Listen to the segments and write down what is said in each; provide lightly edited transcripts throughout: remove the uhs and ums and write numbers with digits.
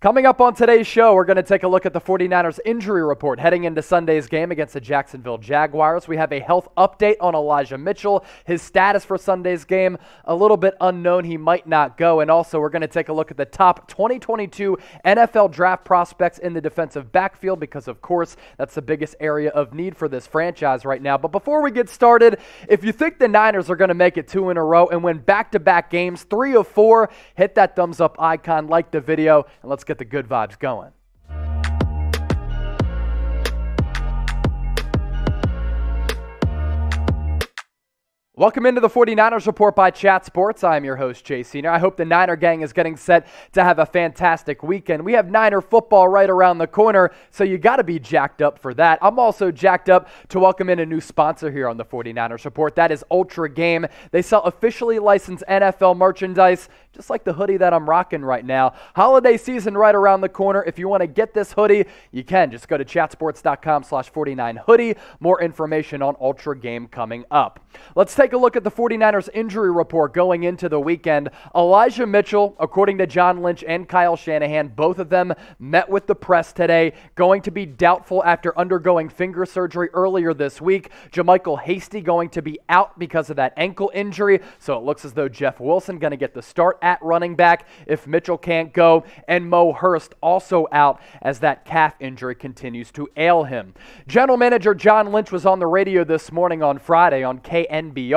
Coming up on today's show, we're going to take a look at the 49ers injury report heading into Sunday's game against the Jacksonville Jaguars. We have a health update on Elijah Mitchell. His status for Sunday's game, a little bit unknown. He might not go. And also, we're going to take a look at the top 2022 NFL draft prospects in the defensive backfield because, of course, that's the biggest area of need for this franchise right now. But before we get started, if you think the Niners are going to make it 2 in a row and win back-to-back games, 3 of 4, hit that thumbs up icon, like the video, and let's get the good vibes going. Welcome into the 49ers Report by Chat Sports. I'm your host, Jay Senior. I hope the Niner gang is getting set to have a fantastic weekend. We have Niner football right around the corner, so you got to be jacked up for that. I'm also jacked up to welcome in a new sponsor here on the 49ers Report. That is Ultra Game. They sell officially licensed NFL merchandise, just like the hoodie that I'm rocking right now. Holiday season right around the corner. If you want to get this hoodie, you can. Just go to chatsports.com/49hoodie. More information on Ultra Game coming up. Let's take a look at the 49ers injury report going into the weekend. Elijah Mitchell, according to John Lynch and Kyle Shanahan, both of them met with the press today, going to be doubtful after undergoing finger surgery earlier this week. JaMycal Hasty going to be out because of that ankle injury, so it looks as though Jeff Wilson going to get the start at running back if Mitchell can't go, and Mo Hurst also out as that calf injury continues to ail him. General Manager John Lynch was on the radio this morning on Friday on KNBR.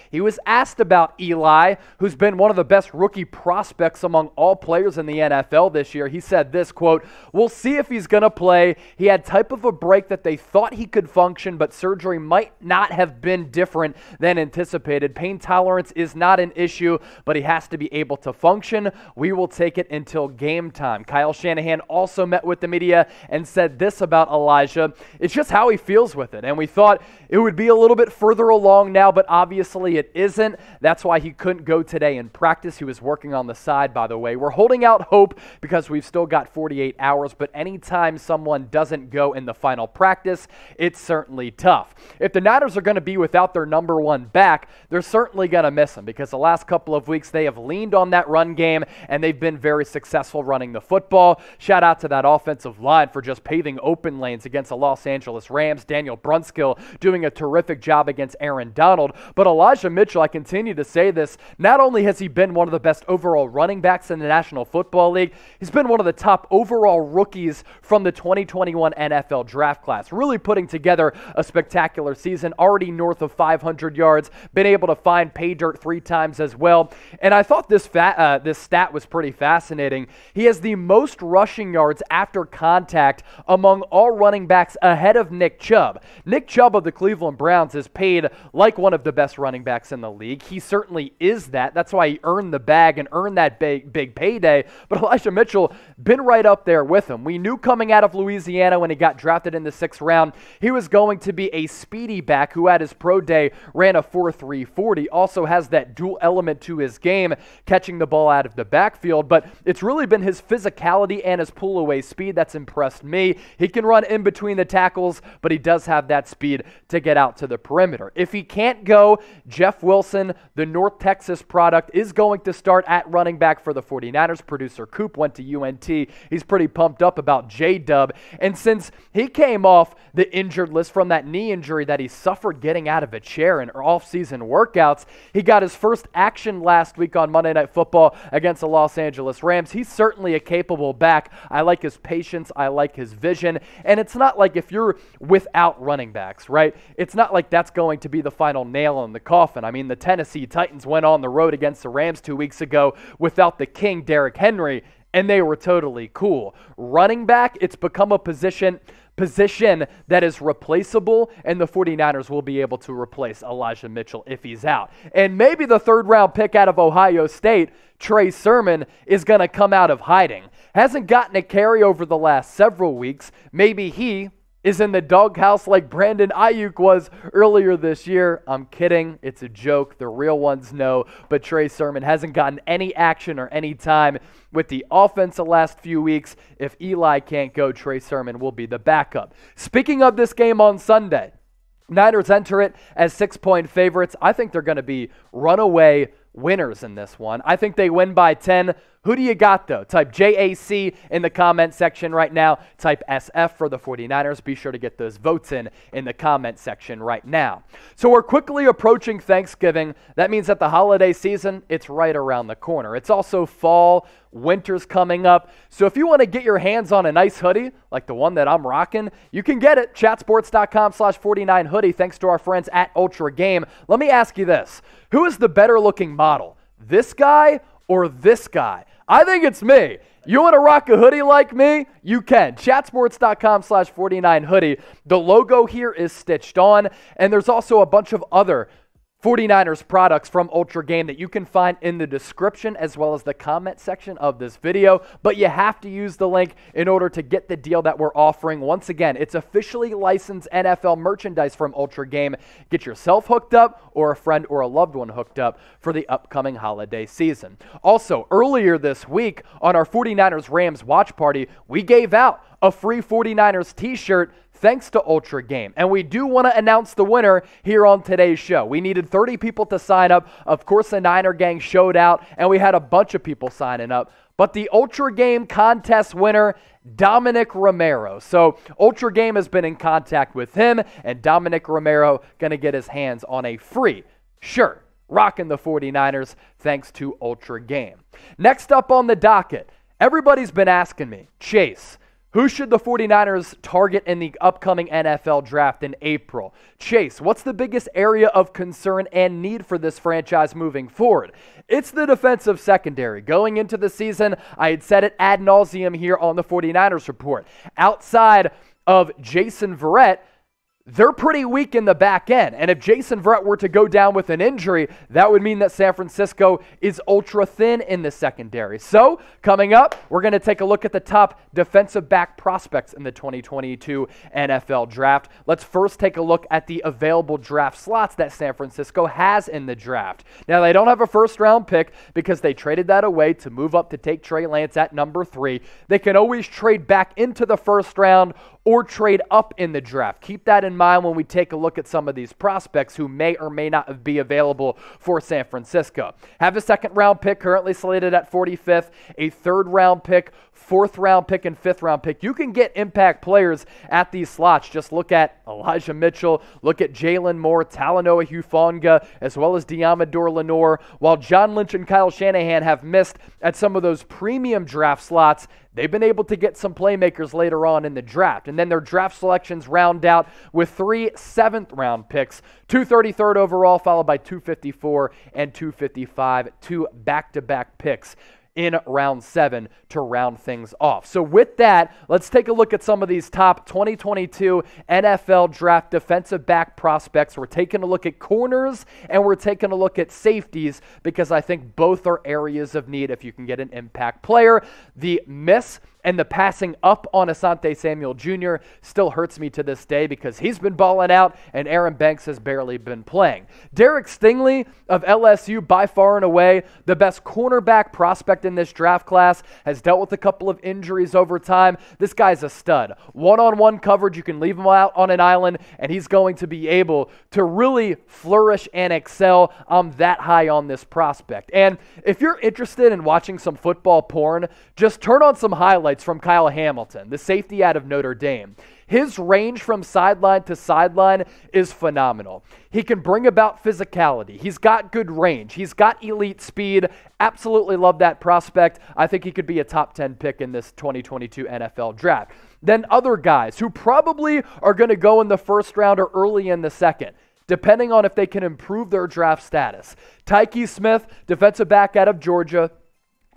He was asked about Eli, who's been one of the best rookie prospects among all players in the NFL this year. He said this, quote, "We'll see if he's going to play. He had type of a break that they thought he could function, but surgery might not have been different than anticipated. Pain tolerance is not an issue, but he has to be able to function. We will take it until game time." Kyle Shanahan also met with the media and said this about Elijah. It's just how he feels with it, and we thought it would be a little bit further along now, but obviously it isn't. That's why he couldn't go today in practice. He was working on the side, by the way. We're holding out hope because we've still got 48 hours, but anytime someone doesn't go in the final practice, it's certainly tough. If the Niners are going to be without their number one back, they're certainly going to miss him because the last couple of weeks they have leaned on that run game and they've been very successful running the football. Shout out to that offensive line for just paving open lanes against the Los Angeles Rams. Daniel Brunskill doing a terrific job against Aaron Donald. But Elijah Mitchell, I continue to say this, not only has he been one of the best overall running backs in the National Football League, he's been one of the top overall rookies from the 2021 NFL draft class, really putting together a spectacular season, already north of 500 yards, been able to find pay dirt 3 times as well. And I thought this stat was pretty fascinating. He has the most rushing yards after contact among all running backs ahead of Nick Chubb. Nick Chubb of the Cleveland Browns is paid like one of the best running backs in the league. He certainly is that. That's why he earned the bag and earned that big payday. But Elijah Mitchell, been right up there with him. We knew coming out of Louisiana when he got drafted in the 6th round, he was going to be a speedy back who at his pro day ran a 4.3 40. Also has that dual element to his game, catching the ball out of the backfield. But it's really been his physicality and his pull-away speed that's impressed me. He can run in between the tackles, but he does have that speed to get out to the perimeter. If he can't go, Jeff Wilson, the North Texas product, is going to start at running back for the 49ers. Producer Coop went to UNT. He's pretty pumped up about J-Dub. And since he came off the injured list from that knee injury that he suffered getting out of a chair in off-season workouts, he got his first action last week on Monday Night Football against the Los Angeles Rams. He's certainly a capable back. I like his patience. I like his vision. And it's not like if you're without running backs, right? It's not like that's going to be the final nail in the coffin. I mean, the Tennessee Titans went on the road against the Rams 2 weeks ago without the king, Derek Henry, and they were totally cool. Running back, it's become a position that is replaceable, and the 49ers will be able to replace Elijah Mitchell if he's out. And maybe the 3rd-round pick out of Ohio State, Trey Sermon, is going to come out of hiding. Hasn't gotten a carry over the last several weeks. Maybe he is in the doghouse like Brandon Ayuk was earlier this year. I'm kidding. It's a joke. The real ones know. But Trey Sermon hasn't gotten any action or any time with the offense the last few weeks. If Eli can't go, Trey Sermon will be the backup. Speaking of this game on Sunday, Niners enter it as 6-point favorites. I think they're going to be runaway winners in this one. I think they win by 10, Who do you got, though? Type JAC in the comment section right now. Type SF for the 49ers. Be sure to get those votes in the comment section right now. So we're quickly approaching Thanksgiving. That means that the holiday season, it's right around the corner. It's also fall. Winter's coming up. So if you want to get your hands on a nice hoodie, like the one that I'm rocking, you can get it. Chatsports.com/49 hoodie, thanks to our friends at Ultra Game. Let me ask you this. Who is the better looking model? This guy or this guy? I think it's me. You want to rock a hoodie like me? You can. Chatsports.com/49 hoodie. The logo here is stitched on, and there's also a bunch of other 49ers products from Ultra Game that you can find in the description as well as the comment section of this video, but you have to use the link in order to get the deal that we're offering. Once again, it's officially licensed NFL merchandise from Ultra Game. Get yourself hooked up or a friend or a loved one hooked up for the upcoming holiday season. Also, earlier this week on our 49ers Rams watch party, we gave out a free 49ers t-shirt thanks to Ultra Game. And we do want to announce the winner here on today's show. We needed 30 people to sign up. Of course, the Niner Gang showed out, and we had a bunch of people signing up. But the Ultra Game contest winner, Dominic Romero. So Ultra Game has been in contact with him, and Dominic Romero going to get his hands on a free shirt rocking the 49ers thanks to Ultra Game. Next up on the docket, everybody's been asking me, Chase, who should the 49ers target in the upcoming NFL draft in April? Chase, what's the biggest area of concern and need for this franchise moving forward? It's the defensive secondary. Going into the season, I had said it ad nauseum here on the 49ers report. Outside of Jason Verrett, they're pretty weak in the back end. And if Jason Verrett were to go down with an injury, that would mean that San Francisco is ultra thin in the secondary. So, coming up, we're going to take a look at the top defensive back prospects in the 2022 NFL Draft. Let's first take a look at the available draft slots that San Francisco has in the draft. Now, they don't have a first-round pick because they traded that away to move up to take Trey Lance at number 3. They can always trade back into the first round or trade up in the draft. Keep that in mind when we take a look at some of these prospects who may or may not be available for San Francisco. Have a second-round pick currently slated at 45th, a third-round pick, fourth-round pick, and fifth-round pick. You can get impact players at these slots. Just look at Elijah Mitchell, look at Jalen Moore, Talanoa Hufanga, as well as Diamador Lenore. While John Lynch and Kyle Shanahan have missed at some of those premium draft slots, they've been able to get some playmakers later on in the draft. And then their draft selections round out with 3 seventh-round picks, 233rd overall, followed by 254 and 255, 2 back-to-back picks in round 7 to round things off. So with that, let's take a look at some of these top 2022 NFL draft defensive back prospects. We're taking a look at corners and we're taking a look at safeties because I think both are areas of need if you can get an impact player. The miss and the passing up on Asante Samuel Jr. still hurts me to this day because he's been balling out and Aaron Banks has barely been playing. Derek Stingley of LSU, by far and away the best cornerback prospect in this draft class, has dealt with a couple of injuries over time. This guy's a stud. One-on-one coverage, you can leave him out on an island and he's going to be able to really flourish and excel. I'm that high on this prospect. And if you're interested in watching some football porn, just turn on some highlights from Kyle Hamilton, the safety out of Notre Dame. His range from sideline to sideline is phenomenal. He can bring about physicality. He's got good range. He's got elite speed. Absolutely love that prospect. I think he could be a top 10 pick in this 2022 NFL draft. Then other guys who probably are going to go in the first round or early in the second, depending on if they can improve their draft status. Tyke Smith, defensive back out of Georgia.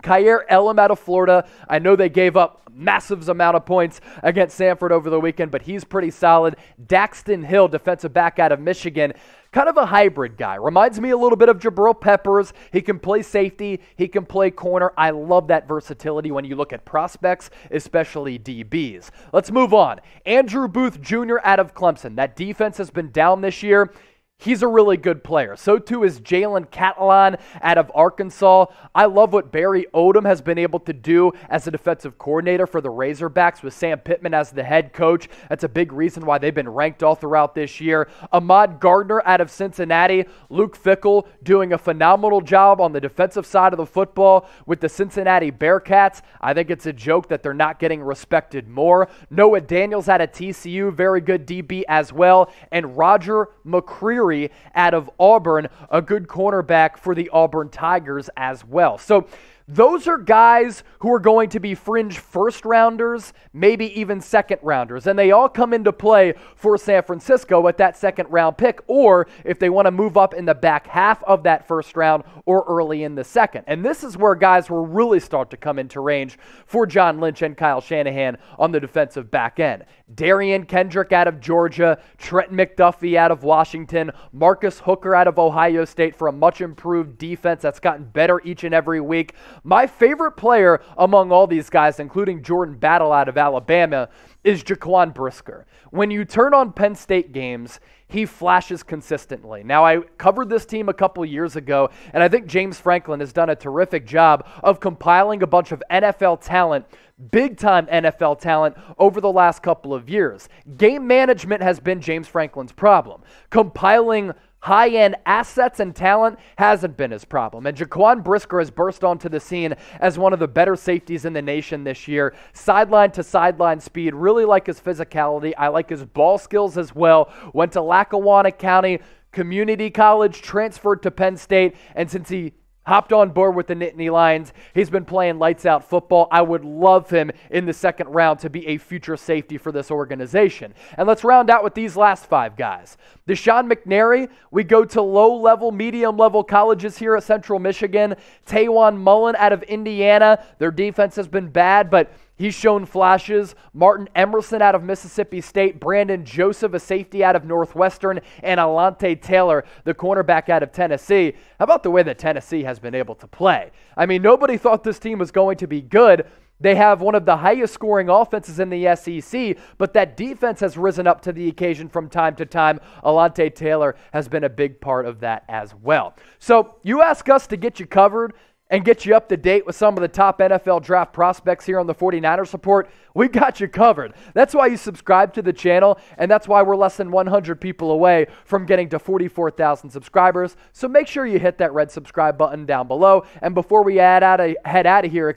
Kyer Elam out of Florida. I know they gave up massive amount of points against Samford over the weekend, but he's pretty solid. Daxton Hill, defensive back out of Michigan. Kind of a hybrid guy. Reminds me a little bit of Jabril Peppers. He can play safety. He can play corner. I love that versatility when you look at prospects, especially DBs. Let's move on. Andrew Booth Jr. out of Clemson. That defense has been down this year. He's a really good player. So too is Jalen Catalan out of Arkansas. I love what Barry Odom has been able to do as a defensive coordinator for the Razorbacks with Sam Pittman as the head coach. That's a big reason why they've been ranked all throughout this year. Ahmad Gardner out of Cincinnati. Luke Fickell doing a phenomenal job on the defensive side of the football with the Cincinnati Bearcats. I think it's a joke that they're not getting respected more. Noah Daniels out of TCU, very good DB as well. And Roger McCreary out of Auburn, a good cornerback for the Auburn Tigers as well. So those are guys who are going to be fringe first rounders, maybe even second rounders, and they all come into play for San Francisco at that second round pick, or if they want to move up in the back half of that first round or early in the second. And this is where guys will really start to come into range for John Lynch and Kyle Shanahan on the defensive back end. Darian Kendrick out of Georgia, Trenton McDuffie out of Washington, Marcus Hooker out of Ohio State for a much improved defense that's gotten better each and every week. My favorite player among all these guys, including Jordan Battle out of Alabama, is Jaquan Brisker. When you turn on Penn State games, he flashes consistently. Now, I covered this team a couple years ago, and I think James Franklin has done a terrific job of compiling a bunch of NFL talent, big-time NFL talent, over the last couple of years. Game management has been James Franklin's problem. Compiling high-end assets and talent hasn't been his problem. And Jaquan Brisker has burst onto the scene as one of the better safeties in the nation this year. Sideline-to-sideline speed, really like his physicality. I like his ball skills as well. Went to Lackawanna County Community College, transferred to Penn State, and since he hopped on board with the Nittany Lions, he's been playing lights-out football. I would love him in the second round to be a future safety for this organization. And let's round out with these last five guys. Deshaun McNary, we go to low-level, medium-level colleges here at Central Michigan. Taywon Mullen out of Indiana. Their defense has been bad, but he's shown flashes. Martin Emerson out of Mississippi State. Brandon Joseph, a safety out of Northwestern. And Alante Taylor, the cornerback out of Tennessee. How about the way that Tennessee has been able to play? I mean, nobody thought this team was going to be good. They have one of the highest scoring offenses in the SEC, but that defense has risen up to the occasion from time to time. Alante Taylor has been a big part of that as well. So you ask us to get you covered and get you up to date with some of the top NFL draft prospects here on the 49ers Report, we got you covered. That's why you subscribe to the channel, and that's why we're less than 100 people away from getting to 44,000 subscribers. So make sure you hit that red subscribe button down below. And before we head out of here,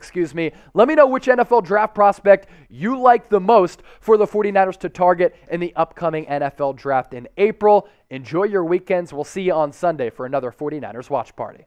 let me know which NFL draft prospect you like the most for the 49ers to target in the upcoming NFL draft in April. Enjoy your weekends. We'll see you on Sunday for another 49ers Watch Party.